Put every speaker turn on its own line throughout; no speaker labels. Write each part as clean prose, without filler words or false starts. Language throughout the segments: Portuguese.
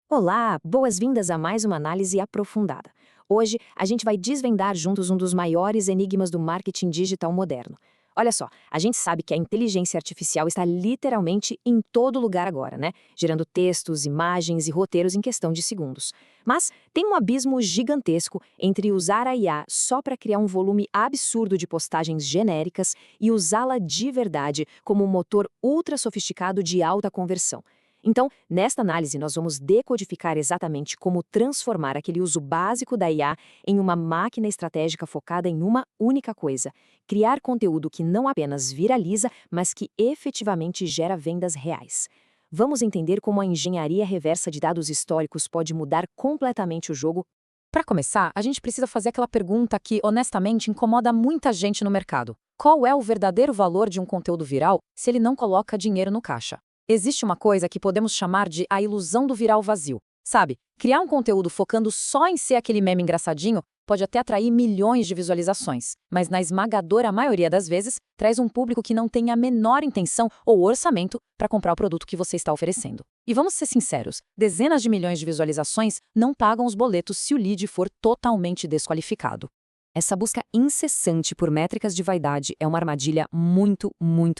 Olá, boas-vindas a mais uma análise aprofundada. Hoje, a gente vai desvendar juntos um dos maiores enigmas do marketing digital moderno. Olha só, a gente sabe que a inteligência artificial está literalmente em todo lugar agora, né? Gerando textos, imagens e roteiros em questão de segundos. Mas tem um abismo gigantesco entre usar a IA só para criar um volume absurdo de postagens genéricas e usá-la de verdade como um motor ultra sofisticado de alta conversão. Então, nesta análise, nós vamos decodificar exatamente como transformar aquele uso básico da IA em uma máquina estratégica focada em uma única coisa: criar conteúdo que não apenas viraliza, mas que efetivamente gera vendas reais. Vamos entender como a engenharia reversa de dados históricos pode mudar completamente o jogo.
Para começar, a gente precisa fazer aquela pergunta que, honestamente, incomoda muita gente no mercado. Qual é o verdadeiro valor de um conteúdo viral se ele não coloca dinheiro no caixa? Existe uma coisa que podemos chamar de a ilusão do viral vazio. Sabe, criar um conteúdo focando só em ser aquele meme engraçadinho pode até atrair milhões de visualizações, mas na esmagadora maioria das vezes, traz um público que não tem a menor intenção ou orçamento para comprar o produto que você está oferecendo. E vamos ser sinceros, dezenas de milhões de visualizações não pagam os boletos se o lead for totalmente desqualificado. Essa busca incessante por métricas de vaidade é uma armadilha muito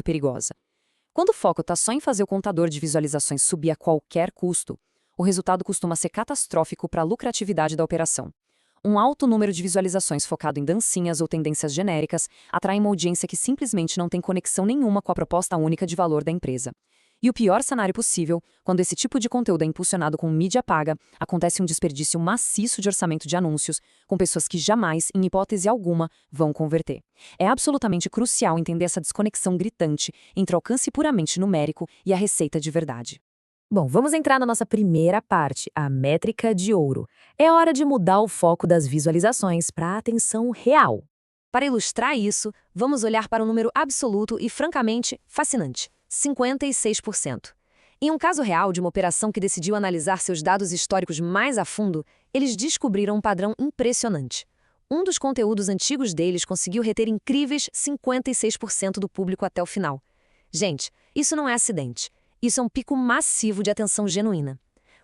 perigosa. Quando o foco está só em fazer o contador de visualizações subir a qualquer custo, o resultado costuma ser catastrófico para a lucratividade da operação. Um alto número de visualizações focado em dancinhas ou tendências genéricas atrai uma audiência que simplesmente não tem conexão nenhuma com a proposta única de valor da empresa. E o pior cenário possível, quando esse tipo de conteúdo é impulsionado com mídia paga, acontece um desperdício maciço de orçamento de anúncios, com pessoas que jamais, em hipótese alguma, vão converter. É absolutamente crucial entender essa desconexão gritante entre o alcance puramente numérico e a receita de verdade.
Bom, vamos entrar na nossa primeira parte, a métrica de ouro. É hora de mudar o foco das visualizações para a atenção real. Para ilustrar isso, vamos olhar para um número absoluto e, francamente, fascinante: 56%. Em um caso real de uma operação que decidiu analisar seus dados históricos mais a fundo, eles descobriram um padrão impressionante. Um dos conteúdos antigos deles conseguiu reter incríveis 56% do público até o final. Gente, isso não é acidente. Isso é um pico massivo de atenção genuína.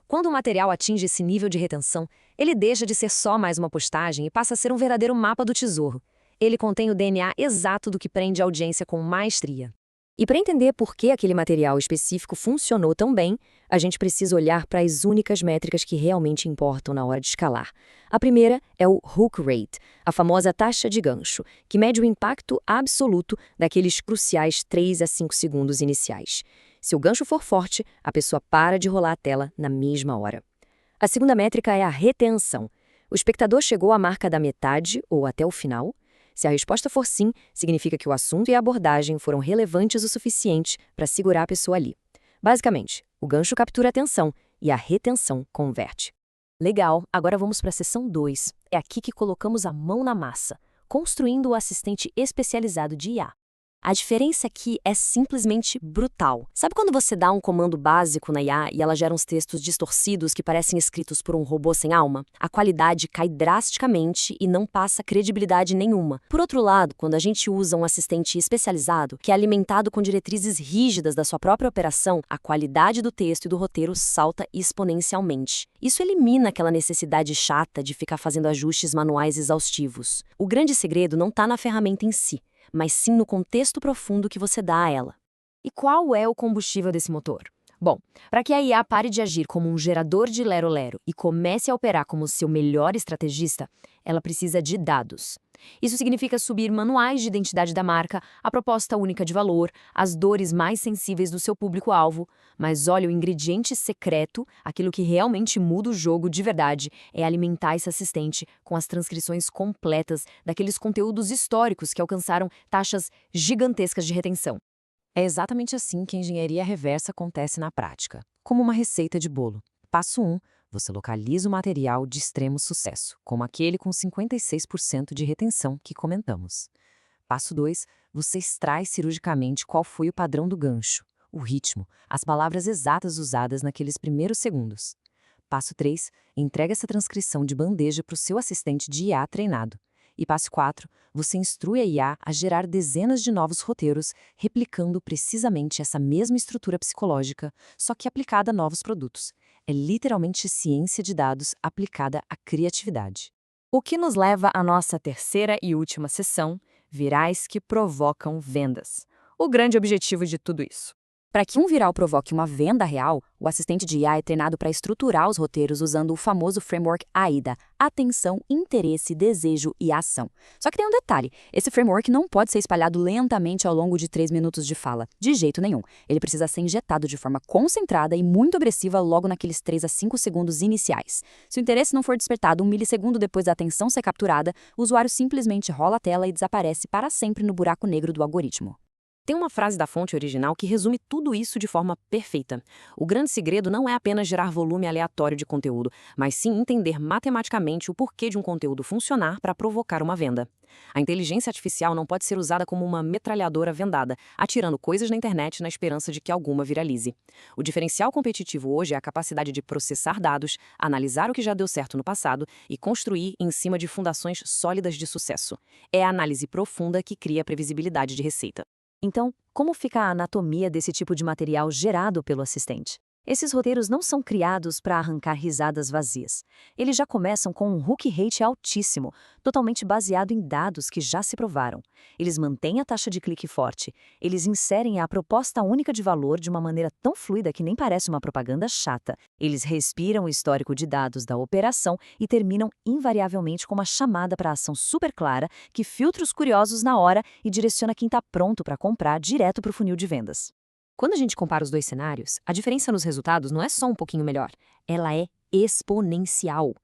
Quando o material atinge esse nível de retenção, ele deixa de ser só mais uma postagem e passa a ser um verdadeiro mapa do tesouro. Ele contém o DNA exato do que prende a audiência com maestria. E para entender por que aquele material específico funcionou tão bem, a gente precisa olhar para as únicas métricas que realmente importam na hora de escalar. A primeira é o hook rate, a famosa taxa de gancho, que mede o impacto absoluto daqueles cruciais 3 a 5 segundos iniciais. Se o gancho for forte, a pessoa para de rolar a tela na mesma hora. A segunda métrica é a retenção. O espectador chegou à marca da metade ou até o final? Se a resposta for sim, significa que o assunto e a abordagem foram relevantes o suficiente para segurar a pessoa ali. Basicamente, o gancho captura a atenção e a retenção converte. Legal, agora vamos para a seção 2. É aqui que colocamos a mão na massa, construindo o assistente especializado de IA. A diferença aqui é simplesmente brutal. Sabe quando você dá um comando básico na IA e ela gera uns textos distorcidos que parecem escritos por um robô sem alma? A qualidade cai drasticamente e não passa credibilidade nenhuma. Por outro lado, quando a gente usa um assistente especializado, que é alimentado com diretrizes rígidas da sua própria operação, a qualidade do texto e do roteiro salta exponencialmente. Isso elimina aquela necessidade chata de ficar fazendo ajustes manuais exaustivos. O grande segredo não está na ferramenta em si, mas sim no contexto profundo que você dá a ela. E qual é o combustível desse motor? Bom, para que a IA pare de agir como um gerador de lero-lero e comece a operar como seu melhor estrategista, ela precisa de dados. Isso significa subir manuais de identidade da marca, a proposta única de valor, as dores mais sensíveis do seu público-alvo. Mas olha, o ingrediente secreto, aquilo que realmente muda o jogo de verdade, é alimentar esse assistente com as transcrições completas daqueles conteúdos históricos que alcançaram taxas gigantescas de retenção.
É exatamente assim que a engenharia reversa acontece na prática, como uma receita de bolo. Passo 1, você localiza o material de extremo sucesso, como aquele com 56% de retenção que comentamos. Passo 2, você extrai cirurgicamente qual foi o padrão do gancho, o ritmo, as palavras exatas usadas naqueles primeiros segundos. Passo 3, entrega essa transcrição de bandeja para o seu assistente de IA treinado. E passo 4, você instrui a IA a gerar dezenas de novos roteiros, replicando precisamente essa mesma estrutura psicológica, só que aplicada a novos produtos.
É literalmente ciência de dados aplicada à criatividade. O que nos leva à nossa terceira e última sessão, virais que provocam vendas. O grande objetivo de tudo isso.
Para que um viral provoque uma venda real, o assistente de IA é treinado para estruturar os roteiros usando o famoso framework AIDA: atenção, interesse, desejo e ação. Só que tem um detalhe: esse framework não pode ser espalhado lentamente ao longo de 3 minutos de fala, de jeito nenhum. Ele precisa ser injetado de forma concentrada e muito agressiva logo naqueles 3 a 5 segundos iniciais. Se o interesse não for despertado 1 milissegundo depois da atenção ser capturada, o usuário simplesmente rola a tela e desaparece para sempre no buraco negro do algoritmo.
Tem uma frase da fonte original que resume tudo isso de forma perfeita. O grande segredo não é apenas gerar volume aleatório de conteúdo, mas sim entender matematicamente o porquê de um conteúdo funcionar para provocar uma venda. A inteligência artificial não pode ser usada como uma metralhadora vendada, atirando coisas na internet na esperança de que alguma viralize. O diferencial competitivo hoje é a capacidade de processar dados, analisar o que já deu certo no passado e construir em cima de fundações sólidas de sucesso. É a análise profunda que cria a previsibilidade de receita. Então, como fica a anatomia desse tipo de material gerado pelo assistente? Esses roteiros não são criados para arrancar risadas vazias. Eles já começam com um hook rate altíssimo, totalmente baseado em dados que já se provaram. Eles mantêm a taxa de clique forte. Eles inserem a proposta única de valor de uma maneira tão fluida que nem parece uma propaganda chata. Eles respiram o histórico de dados da operação e terminam invariavelmente com uma chamada para ação super clara que filtra os curiosos na hora e direciona quem está pronto para comprar direto para o funil de vendas. Quando a gente compara os dois cenários, a diferença nos resultados não é só um pouquinho melhor, ela é exponencial.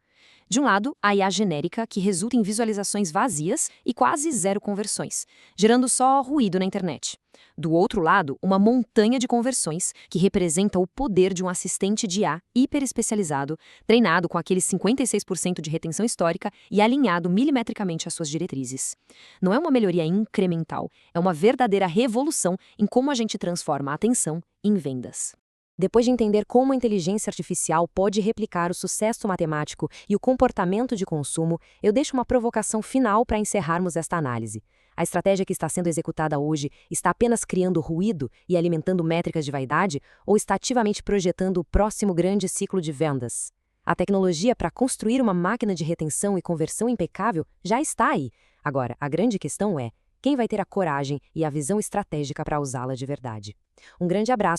De um lado, a IA genérica, que resulta em visualizações vazias e quase zero conversões, gerando só ruído na internet. Do outro lado, uma montanha de conversões, que representa o poder de um assistente de IA hiperespecializado, treinado com aqueles 56% de retenção histórica e alinhado milimetricamente às suas diretrizes. Não é uma melhoria incremental, é uma verdadeira revolução em como a gente transforma a atenção em vendas. Depois de entender como a inteligência artificial pode replicar o sucesso matemático e o comportamento de consumo, eu deixo uma provocação final para encerrarmos esta análise. A estratégia que está sendo executada hoje está apenas criando ruído e alimentando métricas de vaidade ou está ativamente projetando o próximo grande ciclo de vendas? A tecnologia para construir uma máquina de retenção e conversão impecável já está aí. Agora, a grande questão é: quem vai ter a coragem e a visão estratégica para usá-la de verdade? Um grande abraço.